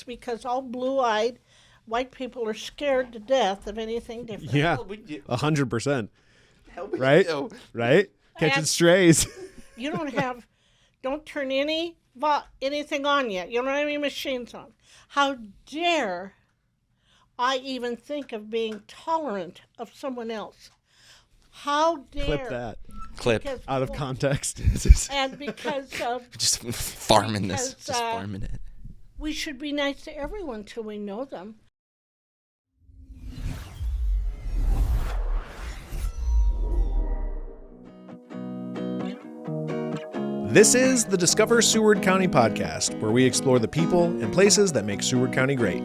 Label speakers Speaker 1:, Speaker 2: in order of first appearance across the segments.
Speaker 1: It's because all blue-eyed white people are scared to death of anything different.
Speaker 2: Yeah, 100%. Right?
Speaker 3: do.
Speaker 2: Right? Catching
Speaker 1: And-
Speaker 2: strays.
Speaker 1: You don't turn anything on yet. You don't have any machines on. How dare I even think of being tolerant of someone else? How dare.
Speaker 2: Clip that.
Speaker 3: Clip.
Speaker 1: Because-
Speaker 2: Out of context.
Speaker 1: And because of,
Speaker 3: Just farming this.
Speaker 1: Because,
Speaker 3: Just farming it.
Speaker 1: we should be nice to everyone till we know them.
Speaker 2: This is the Discover Seward County podcast, where we explore the people and places that make Seward County great.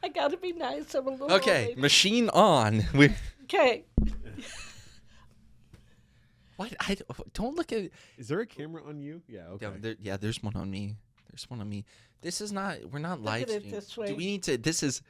Speaker 1: I gotta be nice. I'm a little
Speaker 3: Okay,
Speaker 1: worried.
Speaker 3: machine on.
Speaker 1: Okay.
Speaker 3: What? Don't look at.
Speaker 2: Is there a camera on you? Yeah, okay.
Speaker 3: There's one on me. There's one on me. This is not. We're not
Speaker 1: Look
Speaker 3: live
Speaker 1: at it
Speaker 3: streaming.
Speaker 1: this way.
Speaker 3: Do we need to? This is.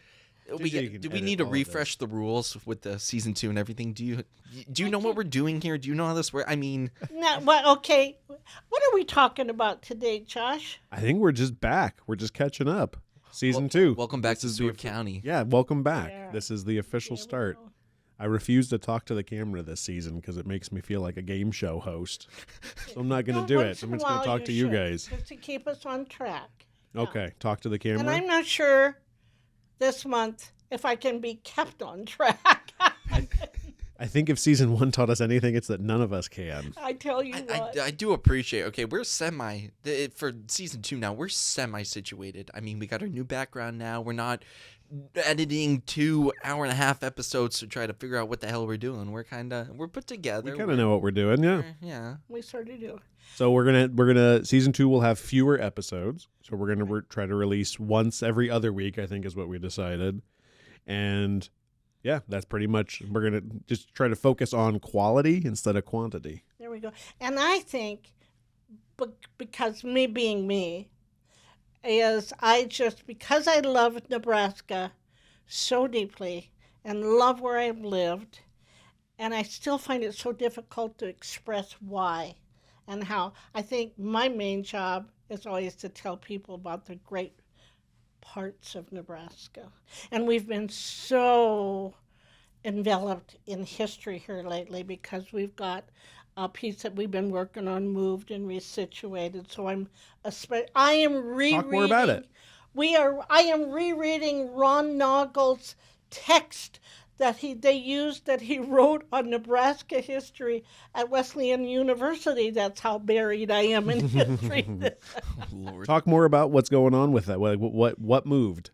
Speaker 2: you
Speaker 3: Do we
Speaker 2: can
Speaker 3: need
Speaker 2: edit
Speaker 3: to
Speaker 2: all of
Speaker 3: refresh the rules with the season 2 and everything? Do you know what we're doing here? Do you know how this works? I mean,
Speaker 1: Now, well, okay. What are we talking about today, Josh?
Speaker 2: I think we're just back. We're just catching up. Season 2.
Speaker 3: welcome back to
Speaker 2: This is
Speaker 3: Seward
Speaker 2: the-
Speaker 3: County.
Speaker 2: Yeah, welcome back.
Speaker 1: Yeah.
Speaker 2: This is the official
Speaker 1: Here we
Speaker 2: start.
Speaker 1: go.
Speaker 2: I refuse to talk to the camera this season because it makes me feel like a game show host. So I'm not going
Speaker 1: Well,
Speaker 2: to do it.
Speaker 1: once
Speaker 2: I'm
Speaker 1: in a
Speaker 2: just going to
Speaker 1: while
Speaker 2: talk to you
Speaker 1: should,
Speaker 2: guys.
Speaker 1: just to keep us on track.
Speaker 2: Okay, talk to the
Speaker 1: And
Speaker 2: camera.
Speaker 1: I'm not sure this month if I can be kept on track.
Speaker 2: I think if season 1 taught us anything, it's that none of us can.
Speaker 1: I tell you what.
Speaker 3: I do appreciate. Okay, we're for season 2 now. We're semi situated. I mean, we got our new background now. We're not editing 2 hour-and-a-half episodes to try to figure out what the hell we're doing. We're put together.
Speaker 2: We kind of know what we're doing, yeah.
Speaker 3: Yeah.
Speaker 1: We sort of do.
Speaker 2: So we're gonna season 2 will have fewer episodes. So we're gonna try to release once every other week, I think is what we decided. And yeah, that's pretty much, we're gonna just try to focus on quality instead of quantity.
Speaker 1: There we go. And I think, because me being me, is because I love Nebraska so deeply and love where I've lived, and I still find it so difficult to express why and how. I think my main job is always to tell people about the great parts of Nebraska. And we've been so enveloped in history here lately because we've got a piece that we've been working on moved and resituated. So I am rereading.
Speaker 2: Talk more about it.
Speaker 1: I am rereading Ron Nagel's text that he wrote on Nebraska history at Wesleyan University. That's how buried I am in history.
Speaker 3: Oh, Lord.
Speaker 2: Talk more about what's going on with that. What moved?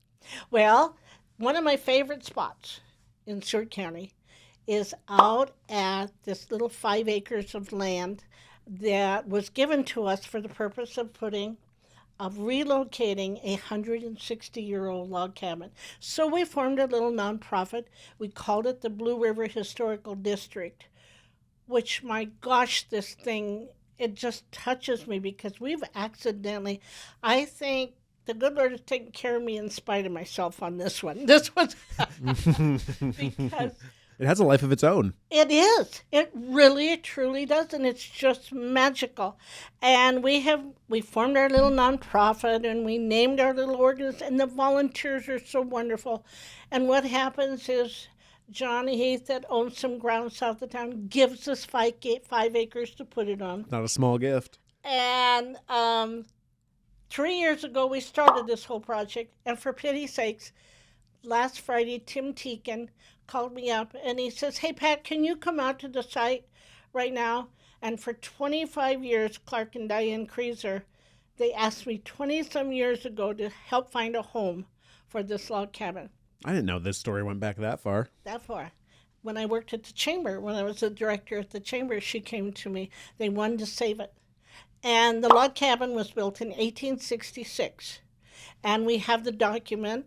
Speaker 1: Well, one of my favorite spots in Seward County is out at this little 5 acres of land that was given to us for the purpose of relocating a 160-year-old log cabin. So we formed a little nonprofit. We called it the Blue River Historical District, which, my gosh, this thing, it just touches me because we've accidentally, I think, the good Lord has taken care of me in spite of myself on this one. This was because
Speaker 2: It has a life of its own.
Speaker 1: it is. It really, truly does, and it's just magical. And we formed our little nonprofit, and we named our little organization, and the volunteers are so wonderful. And what happens is Johnny Heath, that owns some ground south of town, gives us 5 acres to put it on.
Speaker 2: Not a small gift.
Speaker 1: And 3 years ago, we started this whole project, and for pity's sakes, last Friday, Tim Teakin called me up, and he says, "Hey, Pat, can you come out to the site right now?" And for 25 years, Clark and Diane Creaser They asked me 20-some years ago to help find a home for this log cabin.
Speaker 2: I didn't know this story went back that far.
Speaker 1: That far. When I worked at the chamber, when I was a director at the chamber, she came to me. They wanted to save it. And the log cabin was built in 1866. And we have the document,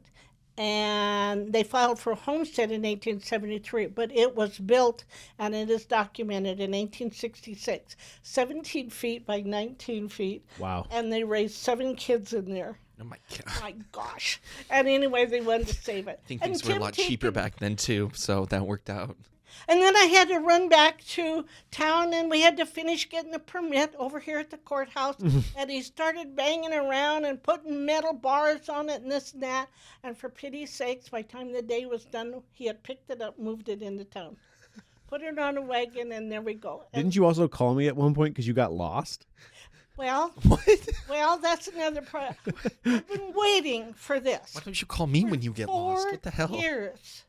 Speaker 1: and they filed for a homestead in 1873, but it was built and it is documented in 1866, 17 feet by 19 feet.
Speaker 2: Wow.
Speaker 1: And they raised 7 kids in there.
Speaker 3: Oh my God.
Speaker 1: My gosh. And anyway, they wanted to save it.
Speaker 3: I think things were a lot cheaper back then too, so that worked out.
Speaker 1: And then I had to run back to town, and we had to finish getting the permit over here at the courthouse. And he started banging around and putting metal bars on it and this and that. And for pity's sakes, by the time the day was done, he had picked it up, moved it into town, put it on a wagon, and there we go. And,
Speaker 2: Didn't you also call me at one point because you got lost?
Speaker 1: well,
Speaker 3: What?
Speaker 1: well, that's another part. I've been waiting for this.
Speaker 3: Why don't you call me when you get lost? What the hell?
Speaker 1: 4 years.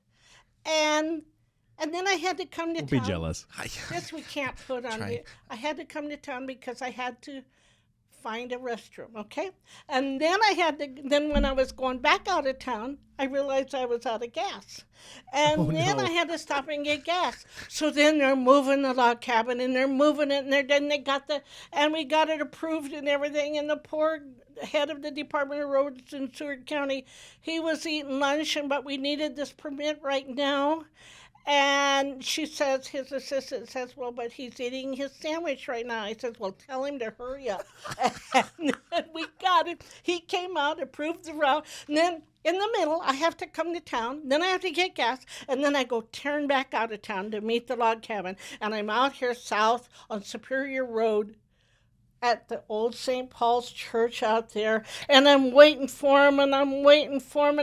Speaker 1: And then I had to come to
Speaker 2: Don't
Speaker 1: town.
Speaker 2: be jealous.
Speaker 1: This we can't put on
Speaker 3: Trying.
Speaker 1: the. I had to come to town because I had to find a restroom, okay? And then then when I was going back out of town, I realized I was out of gas. And then
Speaker 2: no.
Speaker 1: I had to stop and get gas. So then they're moving the log cabin, and they're moving it, and then they got and we got it approved and everything, and the poor head of the Department of Roads in Seward County, he was eating lunch, but we needed this permit right now. And she says, his assistant says, well, but he's eating his sandwich right now. I says, well, tell him to hurry up. And then we got it. He came out, approved the route. And then in the middle, I have to come to town. Then I have to get gas. And then I go turn back out of town to meet the log cabin. And I'm out here south on Superior Road at the old St. Paul's Church out there, and I'm waiting for him, and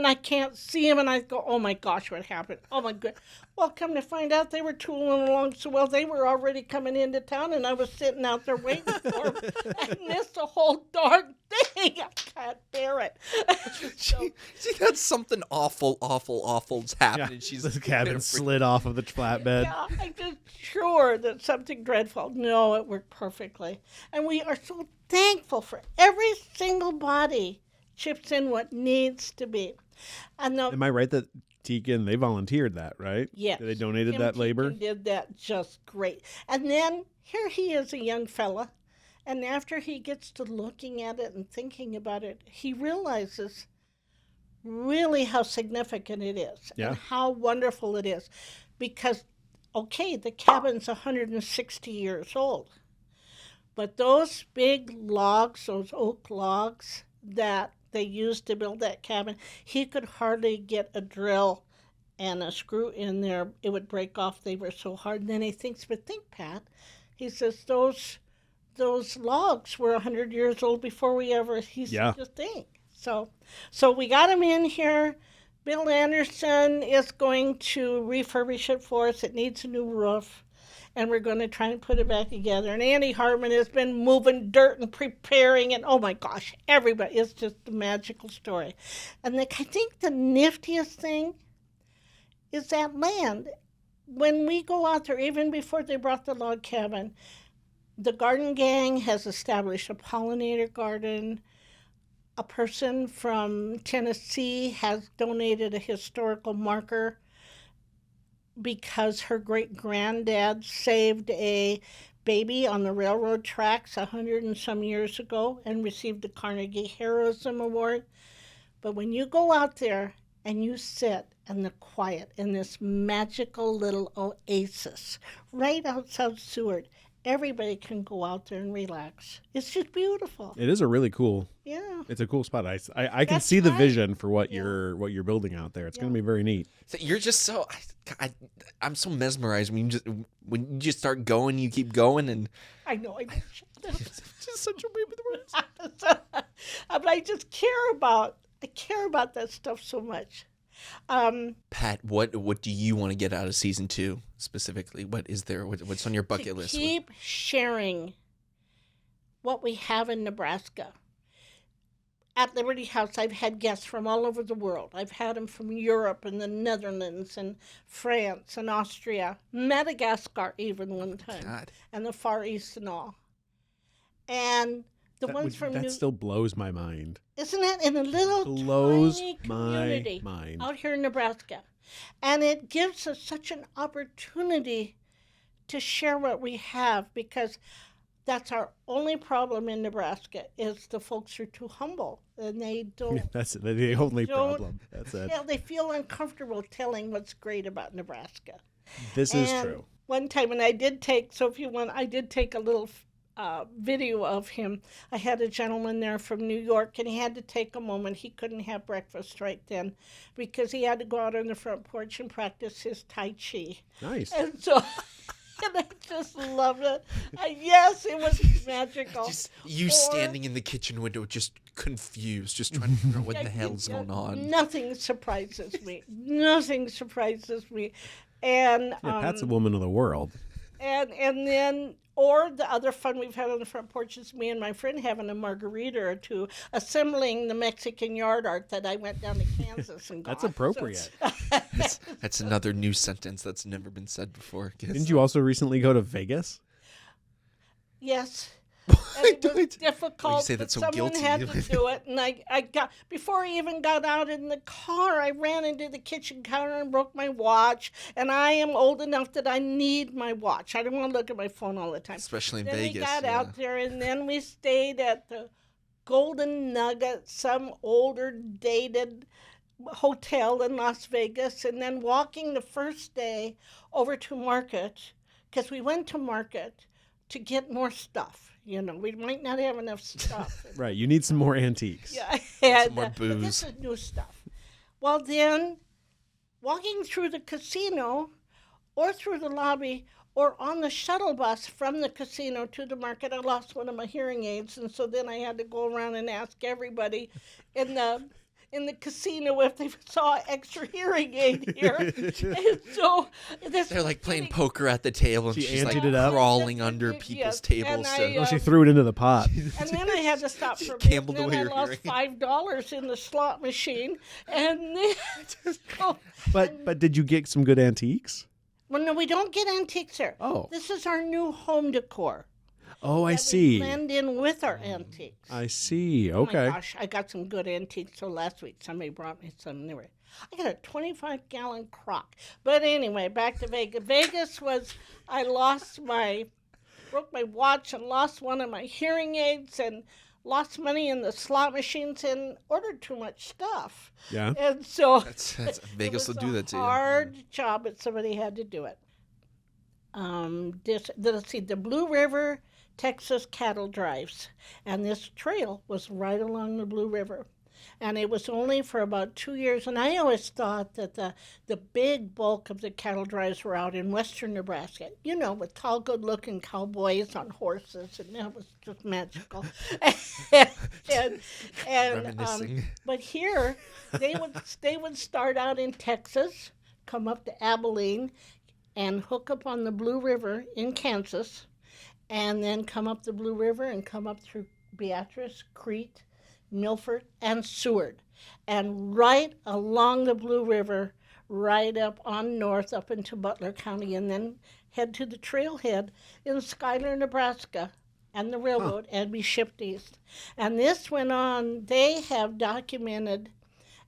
Speaker 1: I can't see him, and I go, oh my gosh, what happened? Oh my God. Well, come to find out, they were tooling along so well, they were already coming into town, and I was sitting out there waiting for him, and missed the whole darn thing. I can't bear it. So,
Speaker 3: See, that's something awful's happening.
Speaker 2: Yeah,
Speaker 3: She's
Speaker 2: the cabin slid off of the flatbed.
Speaker 1: yeah, I'm just sure that something dreadful. No, it worked perfectly. And we are so thankful for every single body chips in what needs to be. And the,
Speaker 2: Am I right that Tegan, they volunteered that, right?
Speaker 1: yes,
Speaker 2: They donated
Speaker 1: Tim
Speaker 2: that labor?
Speaker 1: Teagan did that just great. And then here he is, a young fella, and after he gets to looking at it and thinking about it, he realizes really how significant it is
Speaker 2: Yeah.
Speaker 1: and how wonderful it is. Because, okay, the cabin's 160 years old, but those big logs, those oak logs that they used to build that cabin, he could hardly get a drill and a screw in there. It would break off. They were so hard. And then he thinks, but think, Pat, he says, those logs were 100 years old before we ever, he's
Speaker 2: Yeah.
Speaker 1: just think. So we got him in here. Bill Anderson is going to refurbish it for us. It needs a new roof, and we're going to try and put it back together. And Andy Hartman has been moving dirt and preparing, and oh my gosh, everybody, it's just a magical story. And I think the niftiest thing is that land. When we go out there, even before they brought the log cabin, the garden gang has established a pollinator garden. A person from Tennessee has donated a historical marker because her great-granddad saved a baby on the railroad tracks 100 and some years ago and received the Carnegie Heroism Award. But when you go out there and you sit in the quiet in this magical little oasis right outside Seward, everybody can go out there and relax. It's just beautiful.
Speaker 2: It is a really cool.
Speaker 1: Yeah.
Speaker 2: It's a cool spot. I can
Speaker 1: That's
Speaker 2: see the
Speaker 1: right.
Speaker 2: vision for what
Speaker 1: Yeah.
Speaker 2: you're building out there. It's going to
Speaker 1: Yeah.
Speaker 2: be very neat.
Speaker 3: So you're just so I'm so mesmerized when you just start going, you keep going, and
Speaker 1: I know. I
Speaker 3: it's just such a way with words.
Speaker 1: but I just care about that stuff so much.
Speaker 3: Pat, what do you want to get out of season 2 specifically? What is there? What's on your bucket
Speaker 1: To
Speaker 3: list?
Speaker 1: keep sharing what we have in Nebraska. At Liberty House, I've had guests from all over the world. I've had them from Europe and the Netherlands and France and Austria, Madagascar even one time,
Speaker 3: God.
Speaker 1: and the Far East and all. And The ones from
Speaker 2: that
Speaker 1: New,
Speaker 2: still blows my mind.
Speaker 1: isn't it in a little
Speaker 2: Blows
Speaker 1: tiny
Speaker 2: my
Speaker 1: community
Speaker 2: mind.
Speaker 1: out here in Nebraska, and it gives us such an opportunity to share what we have, because that's our only problem in Nebraska is the folks are too humble and they don't.
Speaker 2: That's the only
Speaker 1: don't-
Speaker 2: problem. That's it.
Speaker 1: Yeah, they feel uncomfortable telling what's great about Nebraska.
Speaker 2: This is
Speaker 1: And
Speaker 2: true.
Speaker 1: one time, and I did take, so if you want, I did take a little video of him. I had a gentleman there from New York, and he had to take a moment. He couldn't have breakfast right then because he had to go out on the front porch and practice his Tai Chi.
Speaker 2: Nice.
Speaker 1: And so, and I just loved it. Yes, it was magical.
Speaker 3: Just you
Speaker 1: Or-
Speaker 3: standing in the kitchen window, just confused, just trying to figure out what the hell's going on.
Speaker 1: Nothing surprises me. Nothing surprises me. And
Speaker 2: Yeah, Pat's a woman of the world.
Speaker 1: and then, or the other fun we've had on the front porch is me and my friend having a margarita or two, assembling the Mexican yard art that I went down to Kansas and got.
Speaker 2: That's appropriate.
Speaker 3: That's another new sentence that's never been said before.
Speaker 2: Didn't you also recently go to Vegas?
Speaker 1: Yes. And it
Speaker 3: do
Speaker 1: was
Speaker 3: it?
Speaker 1: difficult.
Speaker 3: Oh, you say
Speaker 1: but
Speaker 3: that so
Speaker 1: someone
Speaker 3: guilty.
Speaker 1: had to do it, and I got before I even got out in the car, I ran into the kitchen counter and broke my watch. And I am old enough that I need my watch. I don't want to look at my phone all the time.
Speaker 3: Especially in
Speaker 1: Then
Speaker 3: Vegas.
Speaker 1: we got
Speaker 3: yeah.
Speaker 1: out there, and then we stayed at the Golden Nugget, some older, dated hotel in Las Vegas, and then walking the first day over to Market, because we went to Market to get more stuff. You know, we might not have enough stuff.
Speaker 2: Right. You need some more antiques.
Speaker 1: Yeah, and,
Speaker 3: more
Speaker 1: but
Speaker 3: booze.
Speaker 1: this is new stuff. Well, then, walking through the casino, or through the lobby, or on the shuttle bus from the casino to the Market, I lost one of my hearing aids, and so then I had to go around and ask everybody in the casino if they saw an extra hearing aid here. And so this
Speaker 3: They're like playing poker at the table, and
Speaker 2: She
Speaker 3: she's like
Speaker 2: anteed it up?
Speaker 3: crawling under
Speaker 1: Yes,
Speaker 3: people's
Speaker 1: and
Speaker 3: tables.
Speaker 1: I,
Speaker 2: Oh, she threw it into the pot.
Speaker 1: And then I had to stop for a bit.
Speaker 3: gambled
Speaker 1: And
Speaker 3: away
Speaker 1: then I
Speaker 3: her
Speaker 1: lost
Speaker 3: hearing.
Speaker 1: $5 in the slot machine, and then
Speaker 2: But did you get some good antiques?
Speaker 1: well, no, we don't get antiques there.
Speaker 2: Oh.
Speaker 1: This is our new home decor.
Speaker 2: Oh, I
Speaker 1: that we
Speaker 2: see.
Speaker 1: blend in with our antiques.
Speaker 2: I see.
Speaker 1: Oh my
Speaker 2: Okay.
Speaker 1: gosh, I got some good antiques. So last week somebody brought me some. I got a 25-gallon crock. But anyway, back to Vegas. Vegas was, broke my watch and lost one of my hearing aids and lost money in the slot machines and ordered too much stuff.
Speaker 2: Yeah.
Speaker 1: And so
Speaker 3: That's
Speaker 1: it
Speaker 3: Vegas will
Speaker 1: was
Speaker 3: do
Speaker 1: a
Speaker 3: that to you.
Speaker 1: hard job, but somebody had to do it. Let's see, the Blue River, Texas cattle drives, and this trail was right along the Blue River, and it was only for about 2 years. And I always thought that the big bulk of the cattle drives were out in western Nebraska, you know, with tall, good-looking cowboys on horses, and that was just magical. and
Speaker 3: Reminiscing.
Speaker 1: but here they would start out in Texas, come up to Abilene, and hook up on the Blue River in Kansas, and then come up the Blue River and come up through Beatrice, Crete, Milford, and Seward. And right along the Blue River, right up on north, up into Butler County, and then head to the trailhead in Schuyler, Nebraska, and the railroad, and be shipped east. And this went on, they have documented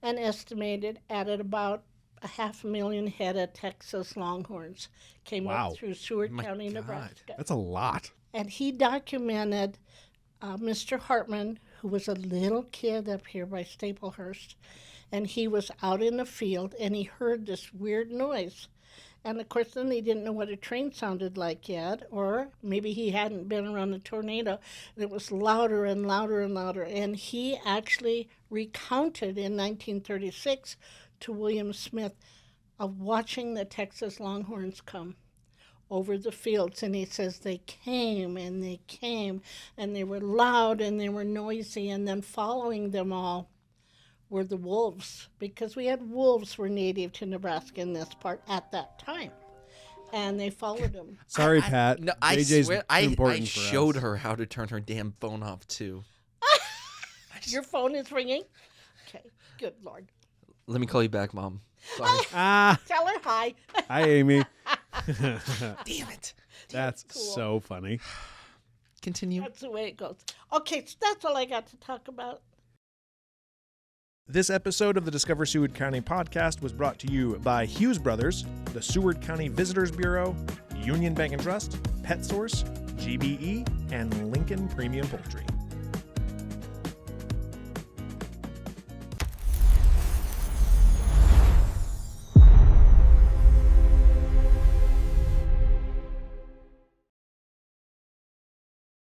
Speaker 1: and estimated at about 500,000 head of Texas Longhorns came
Speaker 2: Wow.
Speaker 1: up through Seward
Speaker 3: My
Speaker 1: County,
Speaker 3: God.
Speaker 1: Nebraska.
Speaker 2: That's a lot.
Speaker 1: And he documented Mr. Hartman, who was a little kid up here by Staplehurst, and he was out in the field, and he heard this weird noise. And of course, then he didn't know what a train sounded like yet, or maybe he hadn't been around a tornado. And it was louder and louder and louder. And he actually recounted in 1936 to William Smith of watching the Texas Longhorns come over the fields. And he says they came and they came, and they were loud and they were noisy, and then following them all were the wolves, because we had wolves were native to Nebraska in this part at that time, and they followed them.
Speaker 2: Sorry, Pat.
Speaker 3: No, I
Speaker 2: JJ's
Speaker 3: swear,
Speaker 2: too
Speaker 3: I
Speaker 2: important for
Speaker 3: showed
Speaker 2: us.
Speaker 3: her how to turn her damn phone off too.
Speaker 1: Your phone is ringing? Okay, good Lord.
Speaker 3: Let me call you back, Mom. Sorry.
Speaker 2: Ah,
Speaker 1: Tell her hi.
Speaker 2: hi, Amy.
Speaker 3: Damn it.
Speaker 2: That's
Speaker 1: Cool.
Speaker 2: so funny.
Speaker 3: Continue.
Speaker 1: That's the way it goes. Okay, so that's all I got to talk about.
Speaker 4: This episode of the Discover Seward County podcast was brought to you by Hughes Brothers, the Seward County Visitors Bureau, Union Bank and Trust, PetSource, GBE, and Lincoln Premium Poultry.